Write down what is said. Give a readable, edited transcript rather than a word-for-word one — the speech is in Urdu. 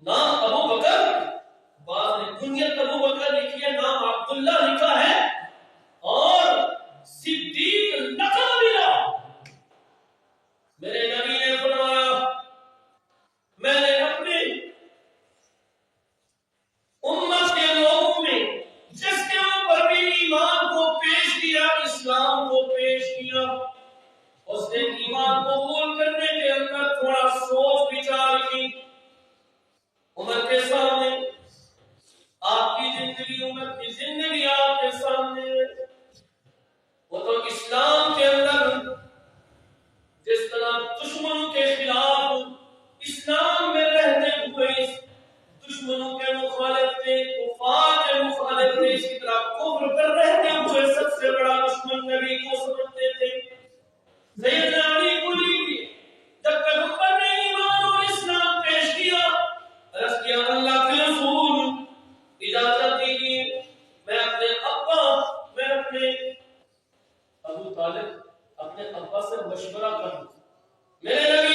نام ابو بکر، بعض نے کنیت ابو بکر لکھی ہے، نام عبداللہ لکھا ہے، اور صدیق لقب ملا۔ میرے نبی نے فرمایا میں نے اپنی امت کے لوگوں میں جس کے اوپر بھی ایمان کو پیش کیا، اسلام کو پیش کیا، اس نے ایمان قبول کرنے کے اندر تھوڑا سوچ بچار کی۔ عمر کے سامنے آپ کی زندگی، عمر کی زندگی آپ کے سامنے، وہ تو اسلام کے اندر جس طرح دشمنوں کے خلاف اسلام میں رہتے ہوئے دشمنوں کے مخالف تھے، کفار کے مخالف تھے، اسی طرح کفر پر رہتے ہوئے سب سے بڑا دشمن نبی کو سمجھتے تھے۔ سیدنا علی کو لیجیے، جب پیغمبر نے ایمان اور اسلام پیش کیا، عرض کیا اللہ کے رسول اجازت دیجیے میں اپنے ابو طالب اپنے ابا سے مشورہ کروں۔ میرے نبی